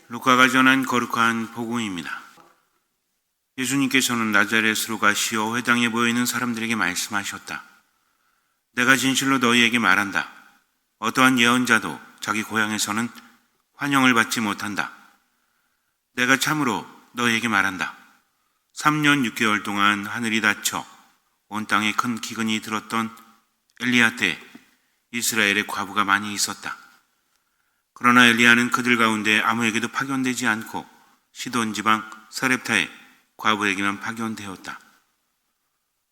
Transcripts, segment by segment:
루카가 전한 거룩한 복음입니다. 예수님께서는 나자렛으로 가시어 회당에 모여있는 사람들에게 말씀하셨다. 내가 진실로 너희에게 말한다. 어떠한 예언자도 자기 고향에서는 환영을 받지 못한다. 내가 참으로 너희에게 말한다. 3년 6개월 동안 하늘이 닫혀 온 땅에 큰 기근이 들었던 엘리야 때 이스라엘에 과부가 많이 있었다. 그러나 엘리야는 그들 가운데 아무에게도 파견되지 않고 시돈 지방 사렙타에 과부에게만 파견되었다.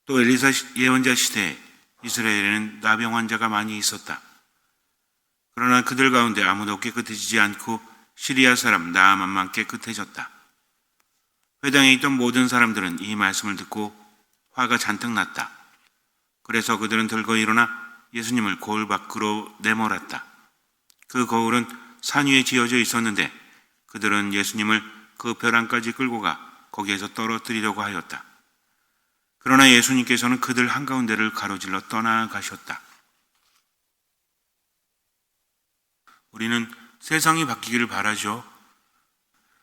또 엘리사 예언자 시대에 이스라엘에는 나병 환자가 많이 있었다. 그러나 그들 가운데 아무도 깨끗해지지 않고 시리아 사람 나아만만 깨끗해졌다. 회당에 있던 모든 사람들은 이 말씀을 듣고 화가 잔뜩 났다. 그래서 그들은 들고 일어나 예수님을 거울 밖으로 내몰았다. 그 거울은 산 위에 지어져 있었는데 그들은 예수님을 그 벼랑까지 끌고 가 거기에서 떨어뜨리려고 하였다. 그러나 예수님께서는 그들 한가운데를 가로질러 떠나가셨다. 우리는 세상이 바뀌기를 바라죠.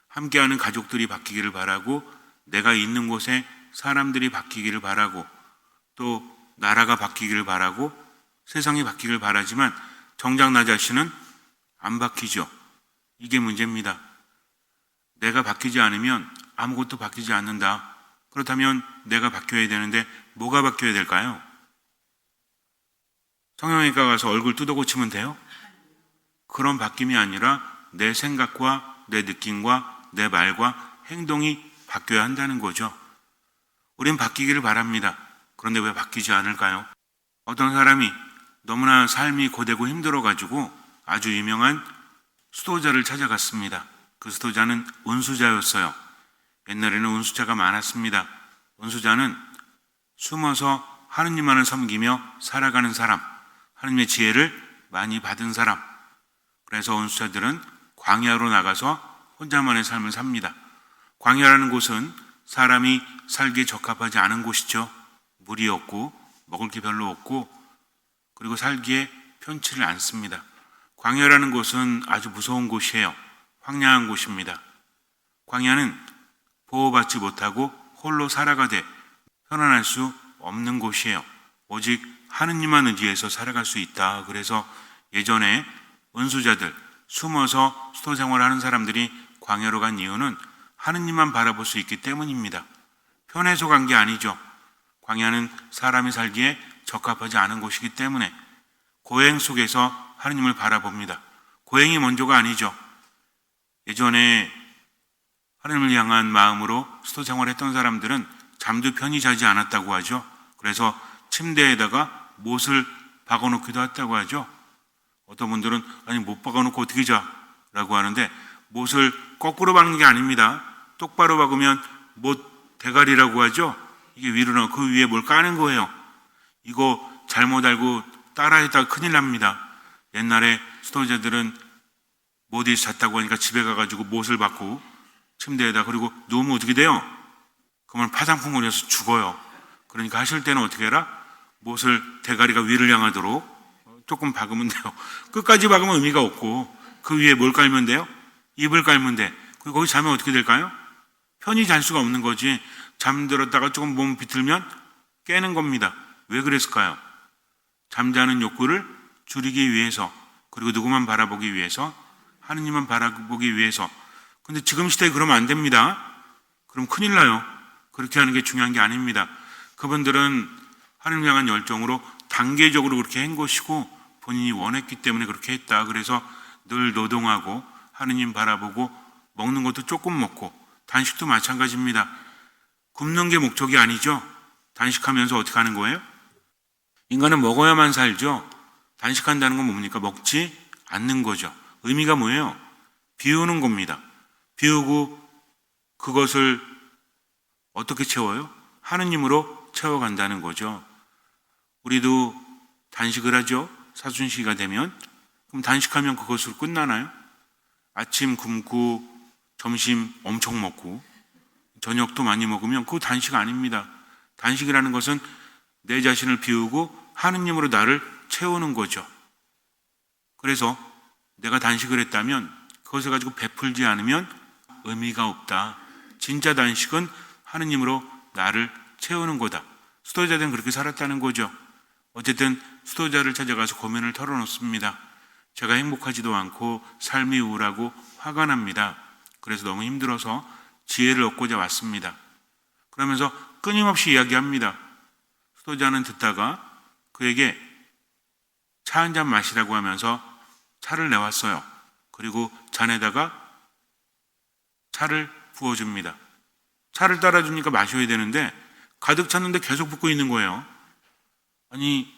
함께하는 가족들이 바뀌기를 바라고, 내가 있는 곳에 사람들이 바뀌기를 바라고, 또 나라가 바뀌기를 바라고, 세상이 바뀌기를 바라지만 정작 나 자신은 안 바뀌죠. 이게 문제입니다. 내가 바뀌지 않으면 아무것도 바뀌지 않는다. 그렇다면 내가 바뀌어야 되는데 뭐가 바뀌어야 될까요? 성형외과 가서 얼굴 뜯어 고치면 돼요? 그런 바뀜이 아니라 내 생각과 내 느낌과 내 말과 행동이 바뀌어야 한다는 거죠. 우린 바뀌기를 바랍니다. 그런데 왜 바뀌지 않을까요? 어떤 사람이 너무나 삶이 고되고 힘들어가지고 아주 유명한 수도자를 찾아갔습니다. 그 수도자는 은수자였어요. 옛날에는 은수자가 많았습니다. 은수자는 숨어서 하느님만을 섬기며 살아가는 사람, 하느님의 지혜를 많이 받은 사람. 그래서 은수자들은 광야로 나가서 혼자만의 삶을 삽니다. 광야라는 곳은 사람이 살기에 적합하지 않은 곳이죠. 물이 없고 먹을 게 별로 없고 그리고 살기에 편치를 않습니다. 광야라는 곳은 아주 무서운 곳이에요. 황량한 곳입니다. 광야는 보호받지 못하고 홀로 살아가되 편안할 수 없는 곳이에요. 오직 하느님만 의지해서 살아갈 수 있다. 그래서 예전에 은수자들, 숨어서 수도 생활하는 사람들이 광야로 간 이유는 하느님만 바라볼 수 있기 때문입니다. 편해서 간 게 아니죠. 광야는 사람이 살기에 적합하지 않은 곳이기 때문에 고행 속에서 하느님을 바라봅니다. 고행이 먼저가 아니죠. 예전에 하느님을 향한 마음으로 수도 생활했던 사람들은 잠도 편히 자지 않았다고 하죠. 그래서 침대에다가 못을 박아놓기도 했다고 하죠. 어떤 분들은 아니 못 박아놓고 어떻게 자? 라고 하는데 못을 거꾸로 박는 게 아닙니다. 똑바로 박으면 못 대가리라고 하죠. 이게 위로 나오고 그 위에 뭘 까는 거예요. 이거 잘못 알고 따라했다가 큰일 납니다. 옛날에 수도자들은 못에서 잤다고 하니까 집에 가가지고 못을 박고 침대에다 그리고 누우면 어떻게 돼요? 그러면 파상풍 걸려서 죽어요. 그러니까 하실 때는 어떻게 해라? 못을 대가리가 위를 향하도록 조금 박으면 돼요. 끝까지 박으면 의미가 없고 그 위에 뭘 깔면 돼요? 입을 깔면 돼. 그리고 거기 자면 어떻게 될까요? 편히 잘 수가 없는 거지. 잠들었다가 조금 몸 비틀면 깨는 겁니다. 왜 그랬을까요? 잠자는 욕구를 줄이기 위해서, 그리고 누구만 바라보기 위해서, 하느님만 바라보기 위해서. 근데 지금 시대에 그러면 안 됩니다. 그럼 큰일 나요. 그렇게 하는 게 중요한 게 아닙니다. 그분들은 하느님 향한 열정으로 단계적으로 그렇게 한 것이고 본인이 원했기 때문에 그렇게 했다. 그래서 늘 노동하고 하느님 바라보고 먹는 것도 조금 먹고, 단식도 마찬가지입니다. 굶는 게 목적이 아니죠. 단식하면서 어떻게 하는 거예요? 인간은 먹어야만 살죠. 단식한다는 건 뭡니까? 먹지 않는 거죠. 의미가 뭐예요? 비우는 겁니다. 비우고 그것을 어떻게 채워요? 하느님으로 채워간다는 거죠. 우리도 단식을 하죠. 사순시가 되면. 그럼 단식하면 그것으로 끝나나요? 아침 굶고 점심 엄청 먹고 저녁도 많이 먹으면 그거 단식 아닙니다. 단식이라는 것은 내 자신을 비우고 하느님으로 나를 채우는 거죠. 그래서 내가 단식을 했다면 그것을 가지고 베풀지 않으면 의미가 없다. 진짜 단식은 하느님으로 나를 채우는 거다. 수도자들은 그렇게 살았다는 거죠. 어쨌든 수도자를 찾아가서 고민을 털어놓습니다. 제가 행복하지도 않고 삶이 우울하고 화가 납니다. 그래서 너무 힘들어서 지혜를 얻고자 왔습니다. 그러면서 끊임없이 이야기합니다. 수도자는 듣다가 그에게 차 한 잔 마시라고 하면서 차를 내왔어요. 그리고 잔에다가 차를 부어줍니다. 차를 따라주니까 마셔야 되는데 가득 찼는데 계속 붓고 있는 거예요. 아니,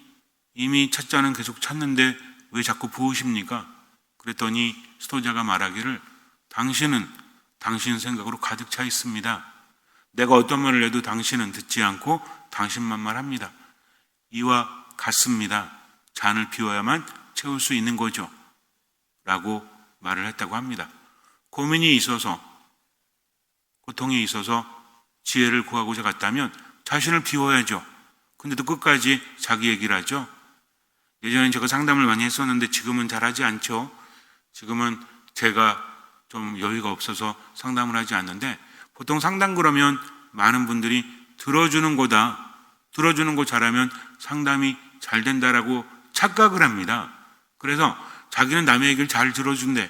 이미 찻잔은 계속 찼는데 왜 자꾸 부으십니까? 그랬더니 수도자가 말하기를 당신은 당신 생각으로 가득 차 있습니다. 내가 어떤 말을 해도 당신은 듣지 않고 당신만 말합니다. 이와 같습니다. 잔을 비워야만 채울 수 있는 거죠. 라고 말을 했다고 합니다. 고민이 있어서, 고통이 있어서 지혜를 구하고자 갔다면 자신을 비워야죠. 근데도 끝까지 자기 얘기를 하죠. 예전엔 제가 상담을 많이 했었는데 지금은 잘하지 않죠. 지금은 제가 좀 여유가 없어서 상담을 하지 않는데 보통 상담 그러면 많은 분들이 들어주는 거다. 들어주는 거 잘하면 상담이 잘 된다라고 착각을 합니다. 그래서 자기는 남의 얘기를 잘 들어준대.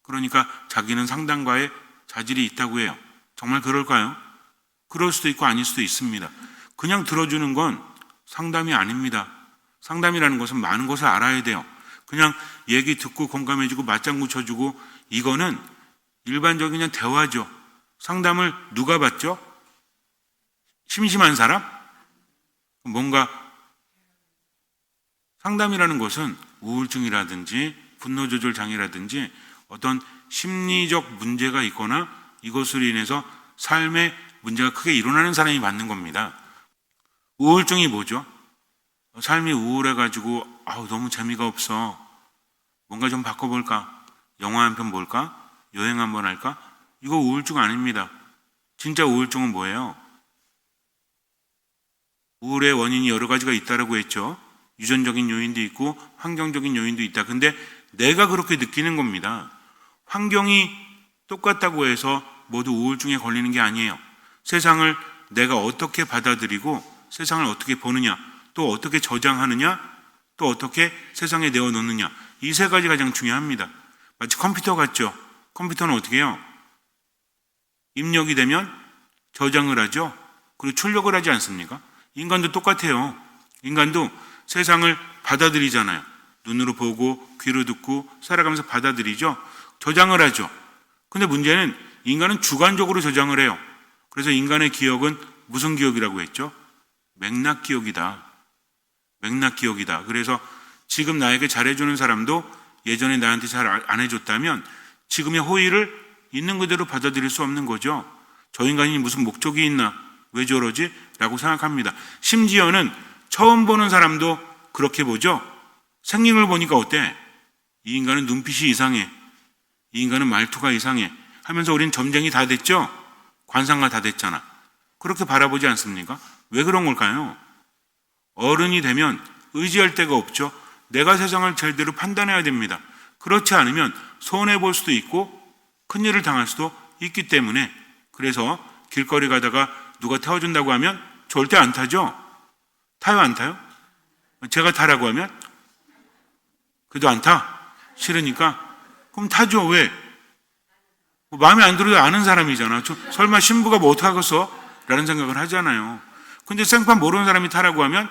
그러니까 자기는 상담가에 자질이 있다고 해요. 정말 그럴까요? 그럴 수도 있고 아닐 수도 있습니다. 그냥 들어주는 건 상담이 아닙니다. 상담이라는 것은 많은 것을 알아야 돼요. 그냥 얘기 듣고 공감해주고 맞장구 쳐주고 이거는 일반적인 그냥 대화죠. 상담을 누가 받죠? 심심한 사람? 뭔가 상담이라는 것은 우울증이라든지 분노조절 장애라든지 어떤 심리적 문제가 있거나 이것으로 인해서 삶의 문제가 크게 일어나는 사람이 받는 겁니다. 우울증이 뭐죠? 삶이 우울해가지고 너무 재미가 없어. 뭔가 좀 바꿔볼까? 영화 한 편 볼까? 여행 한번 할까? 이거 우울증 아닙니다. 진짜 우울증은 뭐예요? 우울의 원인이 여러 가지가 있다라고 했죠. 유전적인 요인도 있고 환경적인 요인도 있다. 근데 내가 그렇게 느끼는 겁니다. 환경이 똑같다고 해서 모두 우울증에 걸리는 게 아니에요. 세상을 내가 어떻게 받아들이고 세상을 어떻게 보느냐, 또 어떻게 저장하느냐, 또 어떻게 세상에 내어놓느냐, 이 세 가지 가장 중요합니다. 마치 컴퓨터 같죠? 컴퓨터는 어떻게 해요? 입력이 되면 저장을 하죠. 그리고 출력을 하지 않습니까? 인간도 똑같아요. 인간도 세상을 받아들이잖아요. 눈으로 보고 귀로 듣고 살아가면서 받아들이죠. 저장을 하죠. 근데 문제는 인간은 주관적으로 저장을 해요. 그래서 인간의 기억은 무슨 기억이라고 했죠? 맥락 기억이다. 맥락 기억이다. 그래서 지금 나에게 잘해주는 사람도 예전에 나한테 잘 안 해줬다면 지금의 호의를 있는 그대로 받아들일 수 없는 거죠. 저 인간이 무슨 목적이 있나? 왜 저러지? 라고 생각합니다. 심지어는 처음 보는 사람도 그렇게 보죠. 생긴 걸 보니까 어때? 이 인간은 눈빛이 이상해. 이 인간은 말투가 이상해. 하면서 우린 점쟁이 다 됐죠? 관상가 다 됐잖아. 그렇게 바라보지 않습니까? 왜 그런 걸까요? 어른이 되면 의지할 데가 없죠. 내가 세상을 제대로 판단해야 됩니다. 그렇지 않으면 손해볼 수도 있고 큰일을 당할 수도 있기 때문에 그래서 길거리 가다가 누가 태워준다고 하면 절대 안 타죠. 타요 안 타요? 제가 타라고 하면 그래도 안 타. 싫으니까 그럼 타죠. 왜? 뭐 마음에 안 들어도 아는 사람이잖아. 설마 신부가 뭐 어떡하겠어? 라는 생각을 하잖아요. 근데 생판 모르는 사람이 타라고 하면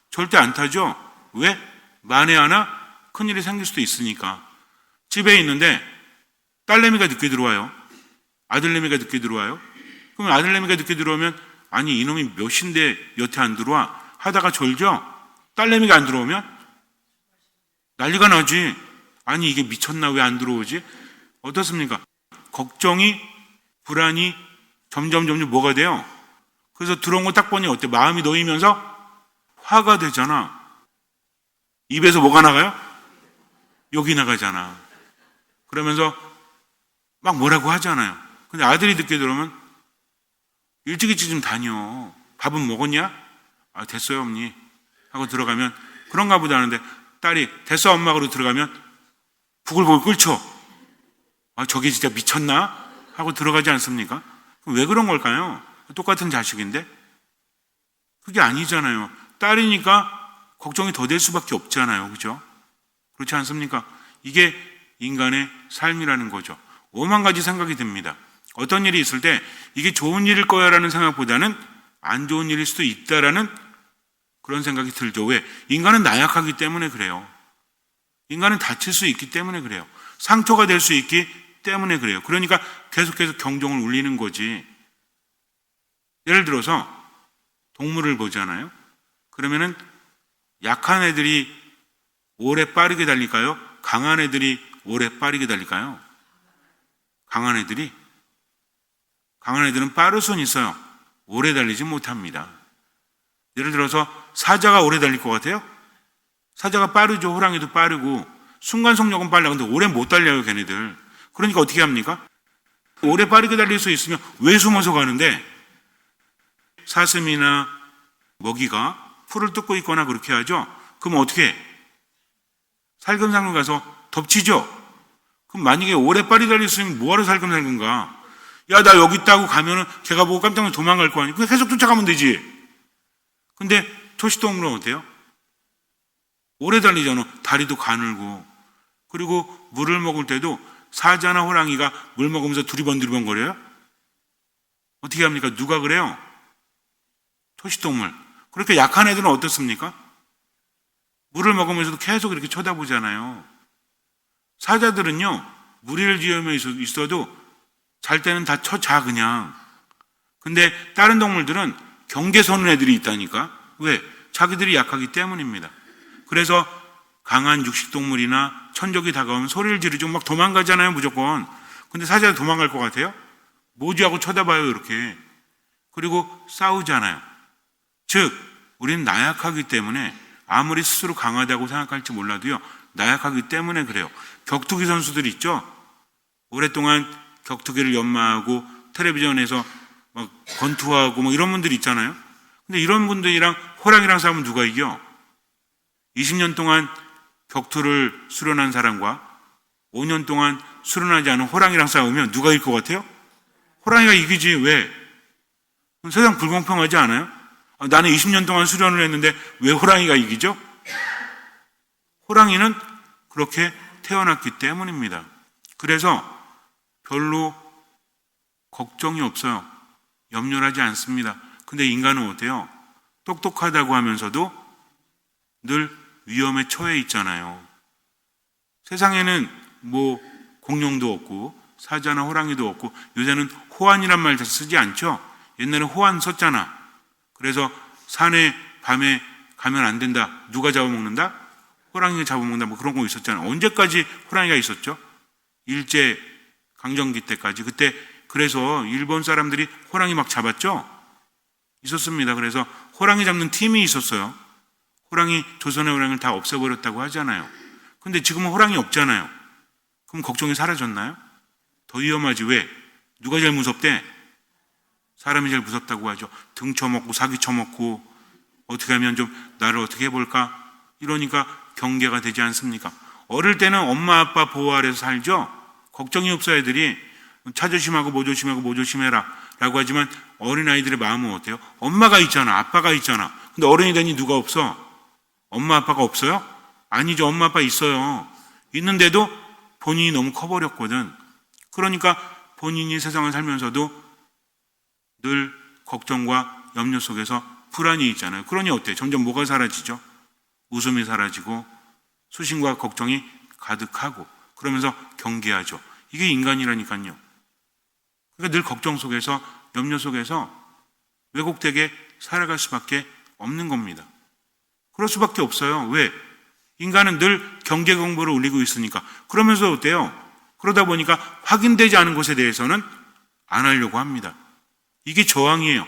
절대 안 타죠. 왜? 만에 하나 큰일이 생길 수도 있으니까. 집에 있는데 딸내미가 늦게 들어와요. 아들내미가 늦게 들어와요. 그럼 아들내미가 늦게 들어오면 아니 이놈이 몇인데 여태 안 들어와 하다가 졸죠. 딸내미가 안 들어오면 난리가 나지. 아니 이게 미쳤나 왜 안 들어오지? 어떻습니까? 걱정이 불안이 점점 뭐가 돼요? 그래서 들어온 거 딱 보니 어때? 마음이 놓이면서 화가 되잖아. 입에서 뭐가 나가요? 욕이 나가잖아. 그러면서 막 뭐라고 하잖아요. 근데 아들이 늦게 들어오면 일찍 좀 다녀. 밥은 먹었냐? 아 됐어요 언니 하고 들어가면 그런가 보다 하는데 딸이 됐어 엄마 그러고 들어가면 부글부글 끓죠. 아, 저게 진짜 미쳤나? 하고 들어가지 않습니까? 왜 그런 걸까요? 똑같은 자식인데? 그게 아니잖아요. 딸이니까 걱정이 더 될 수밖에 없잖아요. 그죠? 그렇지 않습니까? 이게 인간의 삶이라는 거죠. 오만 가지 생각이 듭니다. 어떤 일이 있을 때 이게 좋은 일일 거야 라는 생각보다는 안 좋은 일일 수도 있다라는 그런 생각이 들죠. 왜? 인간은 나약하기 때문에 그래요. 인간은 다칠 수 있기 때문에 그래요. 상처가 될 수 있기 때문에 그래요. 그러니까 계속해서 경종을 울리는 거지. 예를 들어서 동물을 보잖아요. 그러면은 약한 애들이 오래 빠르게 달릴까요? 강한 애들이 오래 빠르게 달릴까요? 강한 애들은 빠를 수는 있어요. 오래 달리지 못합니다. 예를 들어서 사자가 오래 달릴 것 같아요? 사자가 빠르죠. 호랑이도 빠르고 순간속력은 빨라. 근데 오래 못 달려요, 걔네들. 그러니까 어떻게 합니까? 오래 빠르게 달릴 수 있으면 왜 숨어서 가는데? 사슴이나 먹이가 풀을 뜯고 있거나 그렇게 하죠. 그럼 어떻게 해? 살금살금 가서 덮치죠. 그럼 만약에 오래 빠르게 달릴 수 있으면 뭐하러 살금살금 가? 야, 나 여기 있다고 가면은 걔가 보고 깜짝 놀라서 도망갈 거 아니야. 그냥 계속 쫓아가면 되지. 근데 초식동물은 어때요? 오래 달리잖아. 다리도 가늘고. 그리고 물을 먹을 때도 사자나 호랑이가 물 먹으면서 두리번두리번 거려요? 어떻게 합니까? 누가 그래요? 초식동물. 그렇게 약한 애들은 어떻습니까? 물을 먹으면서도 계속 이렇게 쳐다보잖아요. 사자들은요, 무리를 지으며 있어도 잘 때는 다 쳐자 그냥. 근데 다른 동물들은 경계 서는 애들이 있다니까. 왜? 자기들이 약하기 때문입니다. 그래서 강한 육식동물이나 천적이 다가오면 소리를 지르죠. 막 도망가잖아요, 무조건. 근데 사자가 도망갈 것 같아요? 뭐지 하고 쳐다봐요, 이렇게. 그리고 싸우잖아요. 즉, 우리는 나약하기 때문에 아무리 스스로 강하다고 생각할지 몰라도요, 나약하기 때문에 그래요. 격투기 선수들 있죠? 오랫동안 격투기를 연마하고 텔레비전에서 막 권투하고 뭐 이런 분들 있잖아요. 근데 이런 분들이랑 호랑이랑 싸우면 누가 이겨? 20년 동안 격투를 수련한 사람과 5년 동안 수련하지 않은 호랑이랑 싸우면 누가 이길 것 같아요? 호랑이가 이기지. 왜? 세상 불공평하지 않아요? 나는 20년 동안 수련을 했는데 왜 호랑이가 이기죠? 호랑이는 그렇게 태어났기 때문입니다. 그래서 별로 걱정이 없어요. 염려를 하지 않습니다. 근데 인간은 어때요? 똑똑하다고 하면서도 늘 위험에 처해 있잖아요. 세상에는 뭐 공룡도 없고 사자나 호랑이도 없고 요새는 호환이란 말 잘 쓰지 않죠? 옛날에 호환 썼잖아. 그래서 산에 밤에 가면 안 된다. 누가 잡아먹는다? 호랑이가 잡아먹는다. 뭐 그런 거 있었잖아. 언제까지 호랑이가 있었죠? 일제 강점기 때까지. 그때 그래서 일본 사람들이 호랑이 막 잡았죠? 있었습니다. 그래서 호랑이 잡는 팀이 있었어요. 조선의 호랑이를 다 없애버렸다고 하잖아요. 근데 지금은 호랑이 없잖아요. 그럼 걱정이 사라졌나요? 더 위험하지. 왜? 누가 제일 무섭대? 사람이 제일 무섭다고 하죠. 등 쳐먹고 사기 쳐먹고 어떻게 하면 좀 나를 어떻게 해볼까? 이러니까 경계가 되지 않습니까? 어릴 때는 엄마 아빠 보호 아래서 살죠. 걱정이 없어 애들이. 차 조심하고 뭐 조심하고 뭐 조심해라 라고 하지만 어린아이들의 마음은 어때요? 엄마가 있잖아. 아빠가 있잖아. 근데 어른이 되니 누가 없어? 엄마 아빠가 없어요? 아니죠. 엄마 아빠 있어요. 있는데도 본인이 너무 커버렸거든. 그러니까 본인이 세상을 살면서도 늘 걱정과 염려 속에서 불안이 있잖아요. 그러니 어때요? 점점 뭐가 사라지죠? 웃음이 사라지고 수심과 걱정이 가득하고 그러면서 경계하죠. 이게 인간이라니까요. 그러니까 늘 걱정 속에서 염려 속에서 왜곡되게 살아갈 수밖에 없는 겁니다. 그럴 수밖에 없어요. 왜? 인간은 늘 경계 공부를 울리고 있으니까. 그러면서 어때요? 그러다 보니까 확인되지 않은 것에 대해서는 안 하려고 합니다. 이게 저항이에요.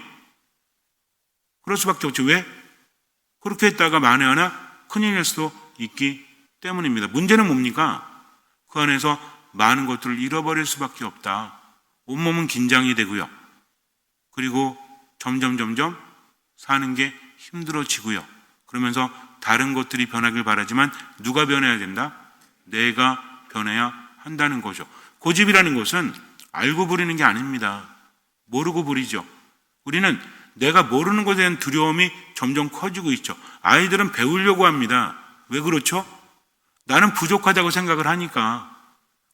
그럴 수밖에 없죠. 왜? 그렇게 했다가 만에 하나 큰일 날 수도 있기 때문입니다. 문제는 뭡니까? 그 안에서 많은 것들을 잃어버릴 수밖에 없다. 온몸은 긴장이 되고요. 그리고 점점 사는 게 힘들어지고요. 그러면서 다른 것들이 변하길 바라지만 누가 변해야 된다? 내가 변해야 한다는 거죠. 고집이라는 것은 알고 부리는 게 아닙니다. 모르고 부리죠. 우리는 내가 모르는 것에 대한 두려움이 점점 커지고 있죠. 아이들은 배우려고 합니다. 왜 그렇죠? 나는 부족하다고 생각을 하니까.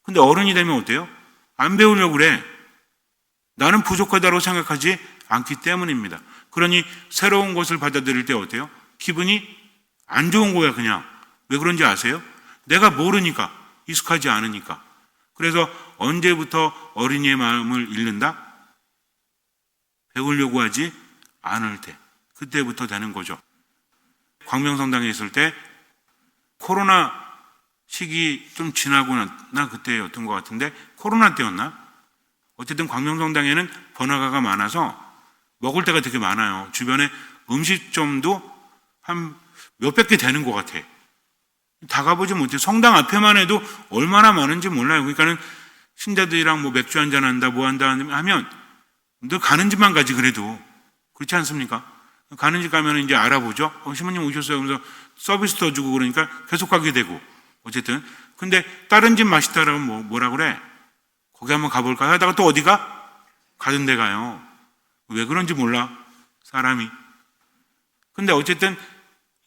근데 어른이 되면 어때요? 안 배우려고 그래. 나는 부족하다고 생각하지 않기 때문입니다. 그러니 새로운 것을 받아들일 때 어때요? 기분이 안 좋은 거야, 그냥. 왜 그런지 아세요? 내가 모르니까, 익숙하지 않으니까. 그래서 언제부터 어린이의 마음을 잃는다? 배우려고 하지 않을 때. 그때부터 되는 거죠. 광명성당에 있을 때 코로나 시기 좀 지나고 나 그때였던 것 같은데, 코로나 때였나? 어쨌든 광명성당에는 번화가가 많아서 먹을 데가 되게 많아요. 주변에 음식점도 한 몇백 개 되는 것 같아. 다 가보지 못해. 성당 앞에만 해도 얼마나 많은지 몰라요. 그러니까는 신자들이랑 뭐 맥주 한잔 한다, 뭐 한다 하면 너 가는 집만 가지 그래도. 그렇지 않습니까? 가는 집 가면 이제 알아보죠. 신부님 오셨어요. 그러면서 서비스 더 주고 그러니까 계속 가게 되고. 어쨌든. 근데 다른 집 맛있다라고 뭐라 그래? 거기 한번 가볼까 하다가 또 어디가? 가던 데 가요. 왜 그런지 몰라. 사람이. 근데 어쨌든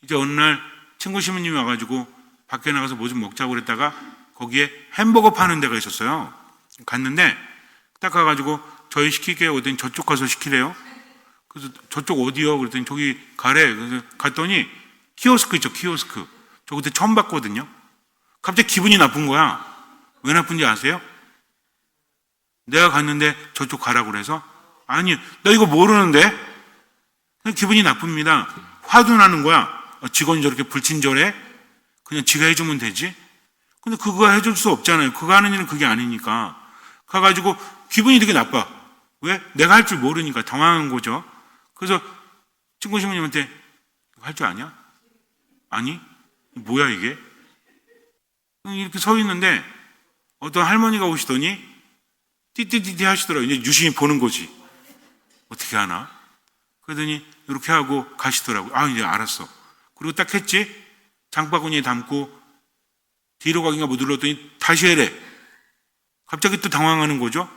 이제 어느 날 친구 신부님이 와가지고 밖에 나가서 뭐 좀 먹자고 그랬다가 거기에 햄버거 파는 데가 있었어요. 갔는데 딱 가가지고 저희 시킬게요. 그랬더니 저쪽 가서 시키래요. 그래서 저쪽 어디요? 그랬더니 저기 가래. 그래서 갔더니 키오스크 있죠. 키오스크. 저 그때 처음 봤거든요. 갑자기 기분이 나쁜 거야. 왜 나쁜지 아세요? 내가 갔는데 저쪽 가라고 그래서 아니 나 이거 모르는데 그냥 기분이 나쁩니다. 화도 나는 거야. 직원이 저렇게 불친절해? 그냥 지가 해주면 되지? 근데 그거 해줄 수 없잖아요. 그거 하는 일은 그게 아니니까. 가가지고 기분이 되게 나빠. 왜? 내가 할 줄 모르니까 당황한 거죠. 그래서 친구 신부님한테 할 줄 아냐? 아니? 뭐야 이게? 이렇게 서 있는데 어떤 할머니가 오시더니 띠띠띠띠 하시더라고요. 이제 유심히 보는 거지. 어떻게 하나? 그러더니 이렇게 하고 가시더라고요. 아, 이제 알았어. 그리고 딱 했지? 장바구니에 담고 뒤로 가긴가 뭐 눌렀더니 다시 해래. 갑자기 또 당황하는 거죠.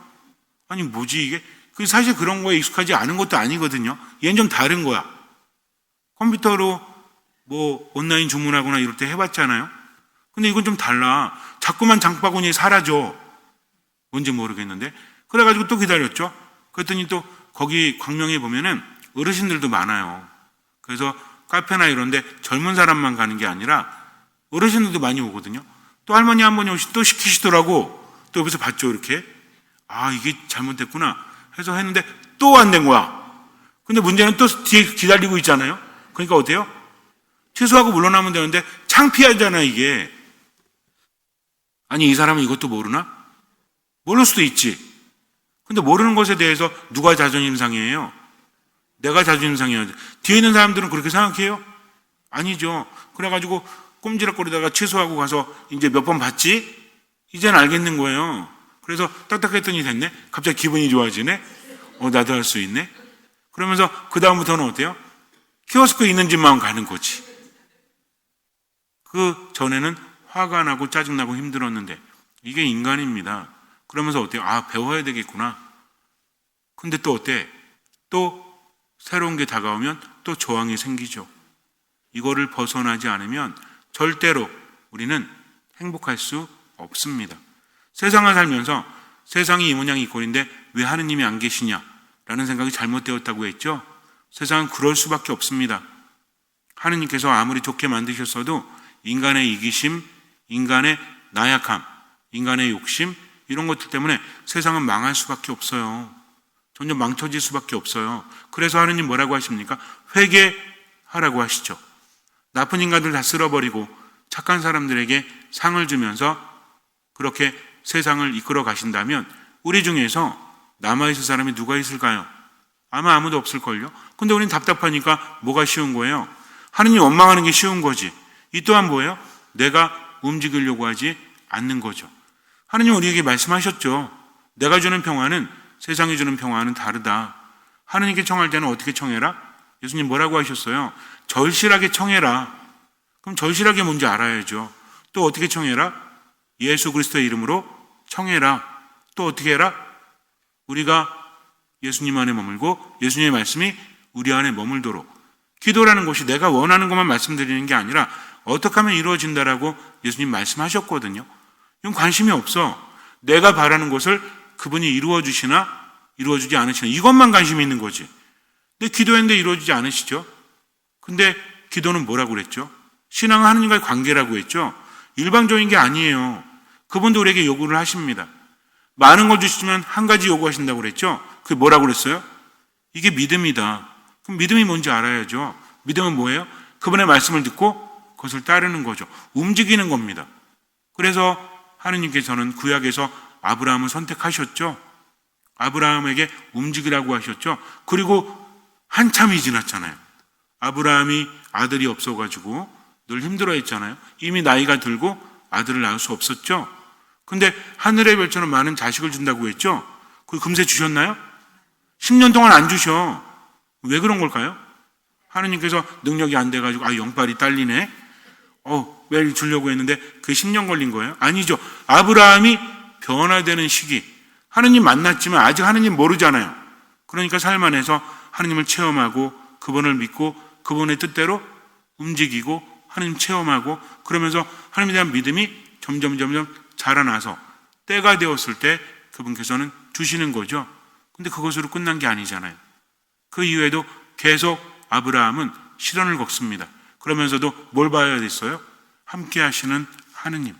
아니 뭐지 이게? 사실 그런 거에 익숙하지 않은 것도 아니거든요. 얘는 좀 다른 거야. 컴퓨터로 뭐 온라인 주문하거나 이럴 때 해봤잖아요. 근데 이건 좀 달라. 자꾸만 장바구니에 사라져. 뭔지 모르겠는데. 그래가지고 또 기다렸죠. 그랬더니 또 거기 광명에 보면은 어르신들도 많아요. 그래서 카페나 이런데 젊은 사람만 가는 게 아니라 어르신들도 많이 오거든요. 또 할머니 한 분이 또 시키시더라고. 또 옆에서 봤죠 이렇게. 아 이게 잘못됐구나 해서 했는데 또 안 된 거야. 근데 문제는 또 뒤에 기다리고 있잖아요. 그러니까 어때요? 취소하고 물러나면 되는데 창피하잖아 이게. 아니 이 사람은 이것도 모르나? 모를 수도 있지. 근데 모르는 것에 대해서 누가 자존심 상해요? 내가 자존심 상해야지. 뒤에 있는 사람들은 그렇게 생각해요? 아니죠. 그래가지고 꼼지락거리다가 취소하고 가서 이제 몇 번 봤지? 이제는 알겠는 거예요. 그래서 딱딱했더니 됐네? 갑자기 기분이 좋아지네? 나도 할 수 있네? 그러면서 그 다음부터는 어때요? 키오스크 있는 집만 가는 거지. 그 전에는 화가 나고 짜증나고 힘들었는데 이게 인간입니다. 그러면서 어때요? 아, 배워야 되겠구나. 근데 또 어때? 또 새로운 게 다가오면 또 저항이 생기죠. 이거를 벗어나지 않으면 절대로 우리는 행복할 수 없습니다. 세상을 살면서 세상이 이 모양 이 꼴인데 왜 하느님이 안 계시냐? 라는 생각이 잘못되었다고 했죠. 세상은 그럴 수밖에 없습니다. 하느님께서 아무리 좋게 만드셨어도 인간의 이기심, 인간의 나약함, 인간의 욕심 이런 것들 때문에 세상은 망할 수밖에 없어요. 점점 망쳐질 수밖에 없어요. 그래서 하느님 뭐라고 하십니까? 회개하라고 하시죠. 나쁜 인간들 다 쓸어버리고 착한 사람들에게 상을 주면서 그렇게 세상을 이끌어 가신다면 우리 중에서 남아있을 사람이 누가 있을까요? 아마 아무도 없을걸요. 근데 우리는 답답하니까 뭐가 쉬운 거예요? 하느님 원망하는 게 쉬운 거지. 이 또한 뭐예요? 내가 움직이려고 하지 않는 거죠. 하느님 우리에게 말씀하셨죠. 내가 주는 평화는 세상이 주는 평화는 다르다. 하느님께 청할 때는 어떻게 청해라? 예수님 뭐라고 하셨어요? 절실하게 청해라. 그럼 절실하게 뭔지 알아야죠. 또 어떻게 청해라? 예수 그리스도의 이름으로 청해라. 또 어떻게 해라? 우리가 예수님 안에 머물고 예수님의 말씀이 우리 안에 머물도록. 기도라는 것이 내가 원하는 것만 말씀드리는 게 아니라 어떻게 하면 이루어진다라고 예수님 말씀하셨거든요. 이건 관심이 없어. 내가 바라는 것을 그분이 이루어주시나 이루어주지 않으시나 이것만 관심이 있는 거지. 근데 기도했는데 이루어지지 않으시죠? 근데 기도는 뭐라고 그랬죠? 신앙은 하느님과의 관계라고 했죠? 일방적인 게 아니에요. 그분도 우리에게 요구를 하십니다. 많은 걸 주시면 한 가지 요구하신다고 그랬죠? 그게 뭐라고 그랬어요? 이게 믿음이다. 그럼 믿음이 뭔지 알아야죠. 믿음은 뭐예요? 그분의 말씀을 듣고 그것을 따르는 거죠. 움직이는 겁니다. 그래서 하느님께서는 구약에서 아브라함을 선택하셨죠. 아브라함에게 움직이라고 하셨죠. 그리고 한참이 지났잖아요. 아브라함이 아들이 없어가지고 늘 힘들어했잖아요. 이미 나이가 들고 아들을 낳을 수 없었죠. 근데 하늘의 별처럼 많은 자식을 준다고 했죠. 그 금세 주셨나요? 10년 동안 안 주셔. 왜 그런 걸까요? 하느님께서 능력이 안 돼가지고 영빨이 딸리네. 왜 주려고 했는데 그게 10년 걸린 거예요? 아니죠. 아브라함이 변화되는 시기. 하느님 만났지만 아직 하느님 모르잖아요. 그러니까 삶 안에서 하느님을 체험하고 그분을 믿고 그분의 뜻대로 움직이고 하느님 체험하고 그러면서 하느님에 대한 믿음이 점점 자라나서 때가 되었을 때 그분께서는 주시는 거죠. 근데 그것으로 끝난 게 아니잖아요. 그 이후에도 계속 아브라함은 시련을 겪습니다. 그러면서도 뭘 봐야 됐어요? 함께 하시는 하느님.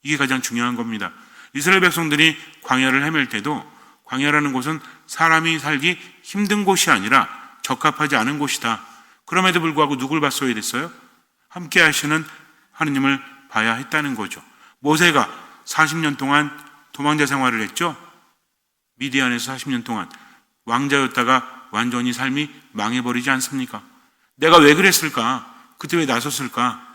이게 가장 중요한 겁니다. 이스라엘 백성들이 광야를 헤맬 때도 광야라는 곳은 사람이 살기 힘든 곳이 아니라 적합하지 않은 곳이다. 그럼에도 불구하고 누굴 봤어야 됐어요? 함께 하시는 하느님을 봐야 했다는 거죠. 모세가 40년 동안 도망자 생활을 했죠. 미디안에서 40년 동안 왕자였다가 완전히 삶이 망해버리지 않습니까? 내가 왜 그랬을까? 그때 왜 나섰을까?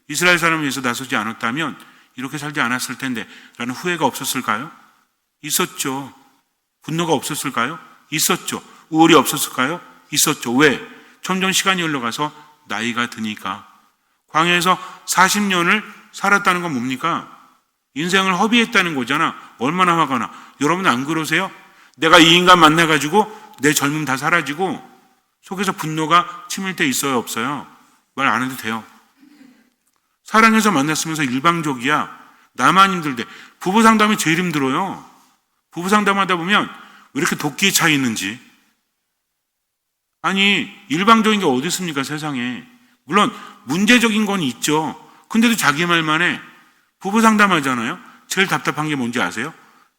이스라엘 사람을 위해서 나서지 않았다면 이렇게 살지 않았을 텐데 라는 후회가 없었을까요? 있었죠. 분노가 없었을까요? 있었죠. 우울이 없었을까요? 있었죠. 왜? 점점 시간이 흘러가서 나이가 드니까. 광야에서 40년을 살았다는 건 뭡니까? 인생을 허비했다는 거잖아. 얼마나 화가 나. 여러분 안 그러세요? 내가 이 인간 만나가지고 내 젊음 다 사라지고 속에서 분노가 치밀 때 있어요? 없어요? 말 안 해도 돼요. 사랑해서 만났으면서 일방적이야. 나만 힘들대. 부부 상담이 제일 힘들어요. 부부 상담하다 보면 왜 이렇게 도끼의 차이 있는지. 아니 일방적인 게 어디 있습니까 세상에. 물론 문제적인 건 있죠. 근데도 자기 말만 해. 부부 상담하잖아요. 제일 답답한 게 뭔지 아세요?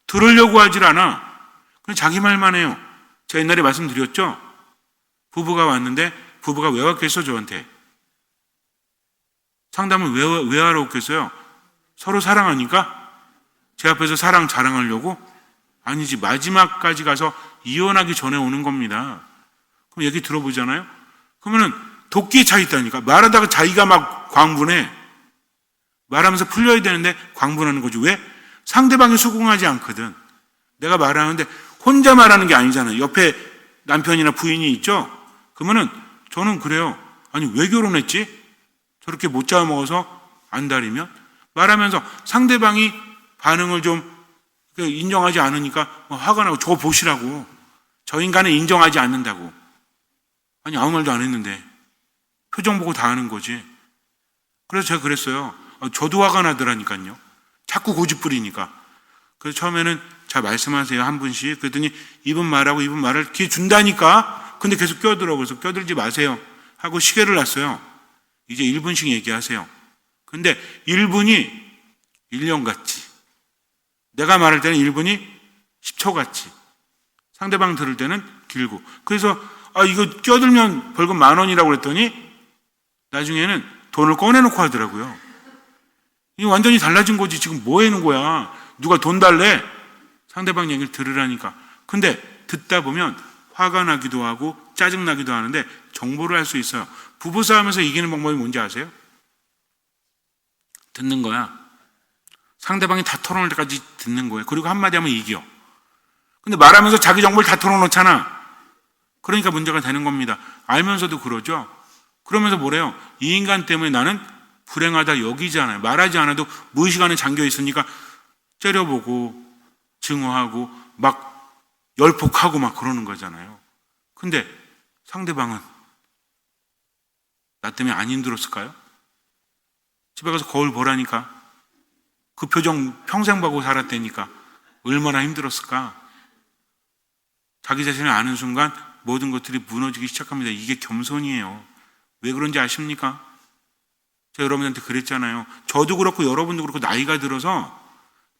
들으려고 하질 않아. 그냥 자기 말만 해요. 제가 옛날에 말씀드렸죠. 부부가 왔는데 부부가 왜 왔겠어 저한테. 상담을 왜 하러 왔겠어요? 서로 사랑하니까? 제 앞에서 사랑 자랑하려고? 아니지. 마지막까지 가서 이혼하기 전에 오는 겁니다. 그럼 얘기 들어보잖아요. 그러면은 도끼에 차 있다니까. 말하다가 자기가 막 광분해. 말하면서 풀려야 되는데 광분하는 거지. 왜? 상대방이 수긍하지 않거든. 내가 말하는데 혼자 말하는 게 아니잖아요. 옆에 남편이나 부인이 있죠. 그러면은 저는 그래요. 아니 왜 결혼했지? 저렇게 못 잡아먹어서 안달이면? 말하면서 상대방이 반응을 좀 인정하지 않으니까 화가 나고 저거 보시라고. 저 인간은 인정하지 않는다고. 아니 아무 말도 안 했는데 표정 보고 다 하는 거지. 그래서 제가 그랬어요. 저도 화가 나더라니까요. 자꾸 고집 부리니까. 그래서 처음에는 자 말씀하세요 한 분씩. 그랬더니 이분 말하고 이분 말을 기회 준다니까. 근데 계속 껴들어. 그래서 껴들지 마세요 하고 시계를 놨어요. 이제 1분씩 얘기하세요. 근데 1분이 1년 같지. 내가 말할 때는 1분이 10초 같지. 상대방 들을 때는 길고. 그래서 이거 껴들면 벌금 10,000원이라고 그랬더니 나중에는 돈을 꺼내놓고 하더라고요. 이게 완전히 달라진 거지. 지금 뭐 하는 거야? 누가 돈 달래? 상대방 얘기를 들으라니까. 근데 듣다 보면 화가 나기도 하고 짜증나기도 하는데 정보를 할 수 있어요. 부부싸움에서 이기는 방법이 뭔지 아세요? 듣는 거야. 상대방이 다 털어놓을 때까지 듣는 거예요. 그리고 한마디 하면 이겨. 근데 말하면서 자기 정보를 다 털어놓잖아. 그러니까 문제가 되는 겁니다. 알면서도 그러죠. 그러면서 뭐래요? 이 인간 때문에 나는 불행하다 여기잖아요. 말하지 않아도 무의식 안에 잠겨 있으니까 째려보고 증오하고 막 열폭하고 막 그러는 거잖아요. 근데 상대방은 나 때문에 안 힘들었을까요? 집에 가서 거울 보라니까. 그 표정 평생 보고 살았다니까. 얼마나 힘들었을까? 자기 자신을 아는 순간 모든 것들이 무너지기 시작합니다. 이게 겸손이에요. 왜 그런지 아십니까? 제가 여러분한테 그랬잖아요. 저도 그렇고 여러분도 그렇고 나이가 들어서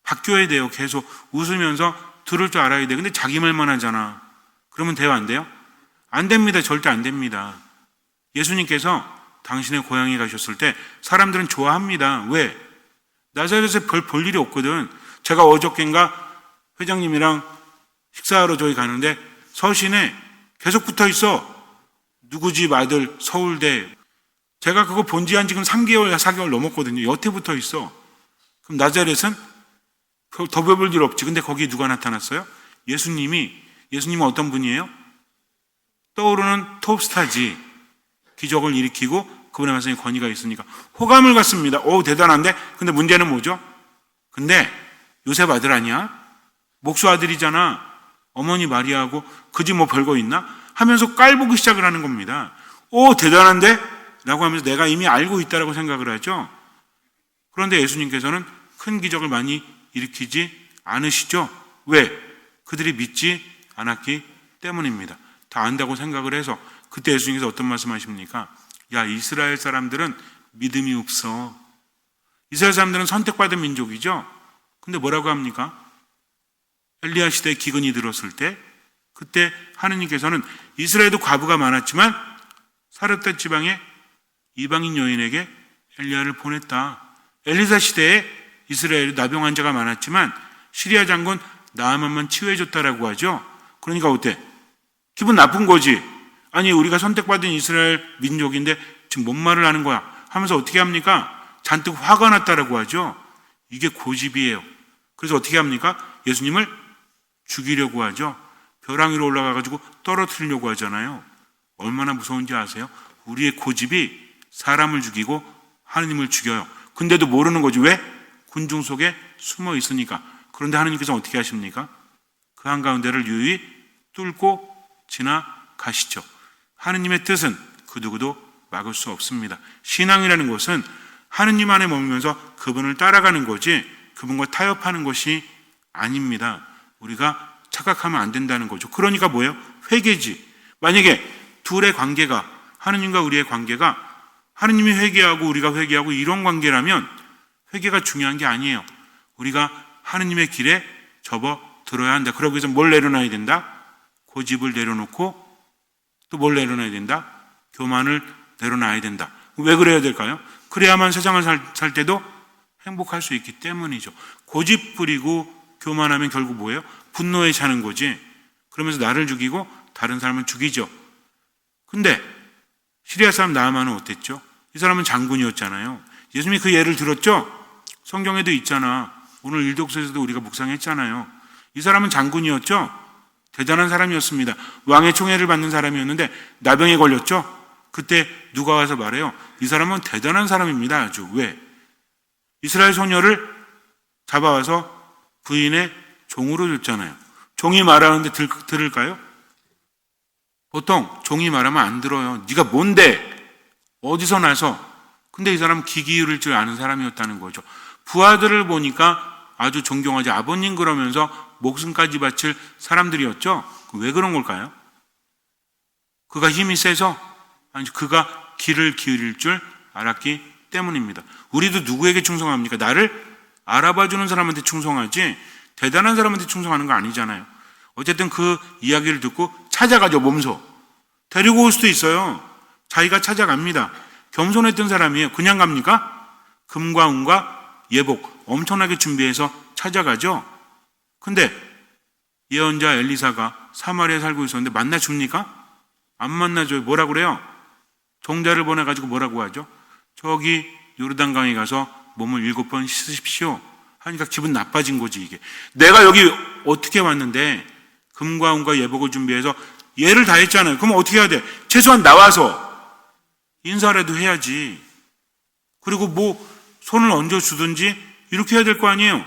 바뀌어야 돼요. 계속 웃으면서 들을 줄 알아야 돼. 근데 자기 말만 하잖아. 그러면 돼요? 안 돼요? 안 됩니다. 절대 안 됩니다. 예수님께서 당신의 고향에 가셨을 때 사람들은 좋아합니다. 왜? 나사렛에서 별 볼 일이 없거든. 제가 어저께인가 회장님이랑 식사하러 저희 가는데 서신에 계속 붙어 있어. 누구 집 아들 서울대. 제가 그거 본 지 한 지금 3개월, 4개월 넘었거든요. 여태 붙어 있어. 그럼 나사렛은 더 배울 일 없지. 근데 거기에 누가 나타났어요? 예수님은 어떤 분이에요? 떠오르는 톱스타지. 기적을 일으키고 그분의 말씀에 권위가 있으니까 호감을 갖습니다. 오, 대단한데? 근데 문제는 뭐죠? 근데 요셉 아들 아니야? 목수 아들이잖아. 어머니 마리아하고 그 집 뭐 별거 있나? 하면서 깔보기 시작을 하는 겁니다. 오, 대단한데? 라고 하면서 내가 이미 알고 있다라고 생각을 하죠. 그런데 예수님께서는 큰 기적을 많이 일으키지 않으시죠. 왜? 그들이 믿지 않았기 때문입니다. 다 안다고 생각을 해서. 그때 예수님께서 어떤 말씀하십니까? 야, 이스라엘 사람들은 믿음이 없어. 이스라엘 사람들은 선택받은 민족이죠. 근데 뭐라고 합니까? 엘리야 시대에 기근이 들었을 때 그때 하느님께서는 이스라엘도 과부가 많았지만 사렙다 지방에 이방인 여인에게 엘리야를 보냈다. 엘리사 시대에 이스라엘에 나병 환자가 많았지만 시리아 장군 나아만만 치유해줬다라고 하죠. 그러니까 어때? 기분 나쁜 거지. 아니, 우리가 선택받은 이스라엘 민족인데 지금 뭔 말을 하는 거야 하면서 어떻게 합니까? 잔뜩 화가 났다라고 하죠. 이게 고집이에요. 그래서 어떻게 합니까? 예수님을 죽이려고 하죠. 벼랑 위로 올라가가지고 떨어뜨리려고 하잖아요. 얼마나 무서운지 아세요? 우리의 고집이 사람을 죽이고 하느님을 죽여요. 근데도 모르는 거지. 왜? 군중 속에 숨어 있으니까. 그런데 하느님께서 어떻게 하십니까? 그 한가운데를 유유히 뚫고 지나가시죠. 하느님의 뜻은 그 누구도 막을 수 없습니다. 신앙이라는 것은 하느님 안에 머물면서 그분을 따라가는 거지 그분과 타협하는 것이 아닙니다. 우리가 착각하면 안 된다는 거죠. 그러니까 뭐예요? 회개지. 만약에 둘의 관계가, 하느님과 우리의 관계가 하느님이 회개하고 우리가 회개하고 이런 관계라면 회개가 중요한 게 아니에요. 우리가 하느님의 길에 접어들어야 한다. 그러기 위해서 뭘 내려놔야 된다? 고집을 내려놓고 또 뭘 내려놔야 된다? 교만을 내려놔야 된다. 왜 그래야 될까요? 그래야만 세상을 살 때도 행복할 수 있기 때문이죠. 고집 부리고 교만하면 결국 뭐예요? 분노에 차는 거지. 그러면서 나를 죽이고 다른 사람을 죽이죠. 근데 시리아 사람 나아만은 어땠죠? 이 사람은 장군이었잖아요. 예수님이 그 예를 들었죠? 성경에도 있잖아. 오늘 일독서에서도 우리가 묵상했잖아요. 이 사람은 장군이었죠? 대단한 사람이었습니다. 왕의 총애를 받는 사람이었는데 나병에 걸렸죠? 그때 누가 와서 말해요? 이 사람은 대단한 사람입니다. 아주. 왜? 이스라엘 소녀를 잡아와서 부인의 종으로 줬잖아요. 종이 말하는데 들을까요? 보통 종이 말하면 안 들어요. 네가 뭔데? 어디서 나서? 근데 이 사람은 귀 기울일 줄 아는 사람이었다는 거죠. 부하들을 보니까 아주 존경하지. 아버님 그러면서 목숨까지 바칠 사람들이었죠. 왜 그런 걸까요? 그가 힘이 세서? 아니, 그가 귀를 기울일 줄 알았기 때문입니다. 우리도 누구에게 충성합니까? 나를 알아봐주는 사람한테 충성하지 대단한 사람한테 충성하는 거 아니잖아요. 어쨌든 그 이야기를 듣고 찾아가죠. 몸소. 데리고 올 수도 있어요. 자기가 찾아갑니다. 겸손했던 사람이에요. 그냥 갑니까? 금과 은과 예복 엄청나게 준비해서 찾아가죠. 근데 예언자 엘리사가 사마리아에 살고 있었는데 만나줍니까? 안 만나줘요. 뭐라 그래요? 종자를 보내가지고 뭐라고 하죠? 저기 요르단강에 가서 몸을 7번 씻으십시오 하니까 기분 나빠진 거지. 이게 내가 여기 어떻게 왔는데 금과 은과 예복을 준비해서 예를 다 했잖아요. 그럼 어떻게 해야 돼? 최소한 나와서 인사라도 해야지. 그리고 뭐 손을 얹어주든지 이렇게 해야 될 거 아니에요.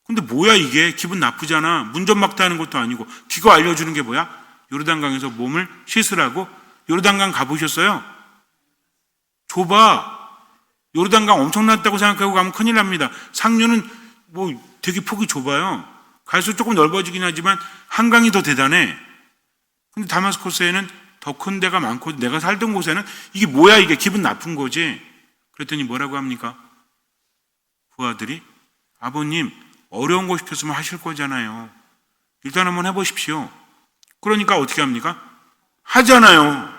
근데 뭐야 이게? 기분 나쁘잖아. 문전 막다하는 것도 아니고. 기거 알려주는 게 뭐야? 요르단강에서 몸을 씻으라고? 요르단강 가보셨어요? 좁아. 요르단강 엄청났다고 생각하고 가면 큰일 납니다. 상류는 뭐 되게 폭이 좁아요. 갈수록 조금 넓어지긴 하지만 한강이 더 대단해. 근데 다마스커스에는 더 큰 데가 많고 내가 살던 곳에는 이게 뭐야 이게? 기분 나쁜 거지. 그랬더니 뭐라고 합니까? 부하들이 아버님 어려운 거 시켰으면 하실 거잖아요. 일단 한번 해보십시오. 그러니까 어떻게 합니까? 하잖아요.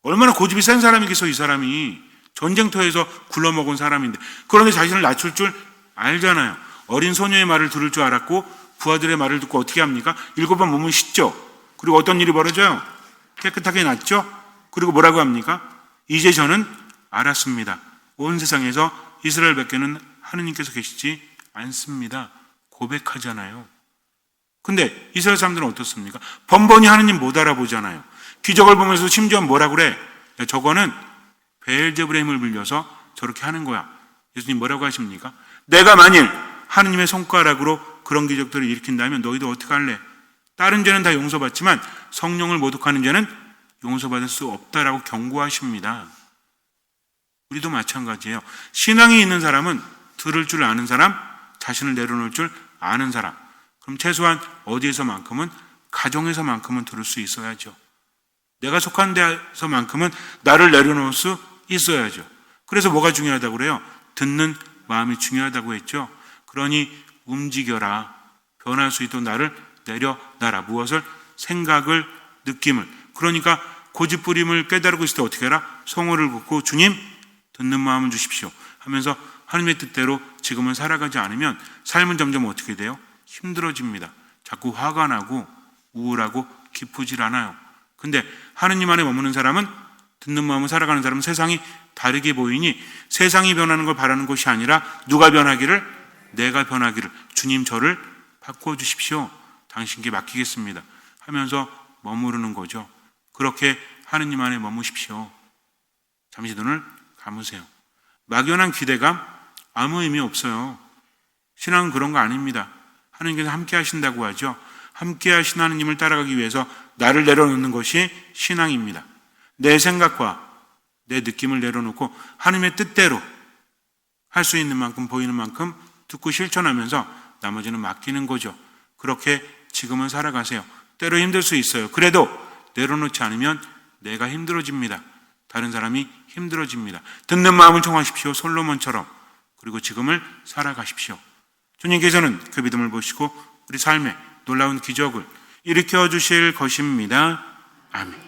얼마나 고집이 센 사람이겠어 이 사람이. 전쟁터에서 굴러먹은 사람인데. 그런데 자신을 낮출 줄 알잖아요. 어린 소녀의 말을 들을 줄 알았고 부하들의 말을 듣고 어떻게 합니까? 7번 몸을 씻죠. 그리고 어떤 일이 벌어져요? 깨끗하게 낫죠. 그리고 뭐라고 합니까? 이제 저는 알았습니다. 온 세상에서 이스라엘 밖에는 하느님께서 계시지 않습니다. 고백하잖아요. 근데 이스라엘 사람들은 어떻습니까? 번번이 하느님 못 알아보잖아요. 기적을 보면서 심지어 뭐라 그래? 야, 저거는 베엘제불의 힘을 빌려서 저렇게 하는 거야. 예수님 뭐라고 하십니까? 내가 만일 하느님의 손가락으로 그런 기적들을 일으킨다면 너희도 어떻게 할래? 다른 죄는 다 용서받지만 성령을 모독하는 죄는 용서받을 수 없다라고 경고하십니다. 우리도 마찬가지예요. 신앙이 있는 사람은 들을 줄 아는 사람, 자신을 내려놓을 줄 아는 사람. 그럼 최소한 어디에서만큼은 가정에서만큼은 들을 수 있어야죠. 내가 속한 데서만큼은 나를 내려놓을 수 있어야죠. 그래서 뭐가 중요하다고 그래요? 듣는 마음이 중요하다고 했죠. 그러니 움직여라. 변할 수 있도록 나를 내려놔라. 무엇을? 생각을, 느낌을. 그러니까 고집부림을 깨달고 있을 때 어떻게 해라? 성호를 긋고 주님 듣는 마음을 주십시오 하면서 하나님의 뜻대로 지금은 살아가지 않으면 삶은 점점 어떻게 돼요? 힘들어집니다. 자꾸 화가 나고 우울하고 기쁘질 않아요. 근데 하느님 안에 머무는 사람은, 듣는 마음을 살아가는 사람은 세상이 다르게 보이니 세상이 변하는 걸 바라는 것이 아니라 누가 변하기를? 내가 변하기를. 주님 저를 바꿔주십시오. 당신께 맡기겠습니다 하면서 머무르는 거죠. 그렇게 하느님 안에 머무십시오. 잠시 눈을 감으세요. 막연한 기대감 아무 의미 없어요. 신앙은 그런 거 아닙니다. 하느님께서 함께 하신다고 하죠. 함께 하신 하느님을 따라가기 위해서 나를 내려놓는 것이 신앙입니다. 내 생각과 내 느낌을 내려놓고 하느님의 뜻대로 할 수 있는 만큼 보이는 만큼 듣고 실천하면서 나머지는 맡기는 거죠. 그렇게 지금은 살아가세요. 때로 힘들 수 있어요. 그래도 내려놓지 않으면 내가 힘들어집니다. 다른 사람이 힘들어집니다. 듣는 마음을 청하십시오. 솔로몬처럼. 그리고 지금을 살아가십시오. 주님께서는 그 믿음을 보시고 우리 삶에 놀라운 기적을 일으켜 주실 것입니다. 아멘.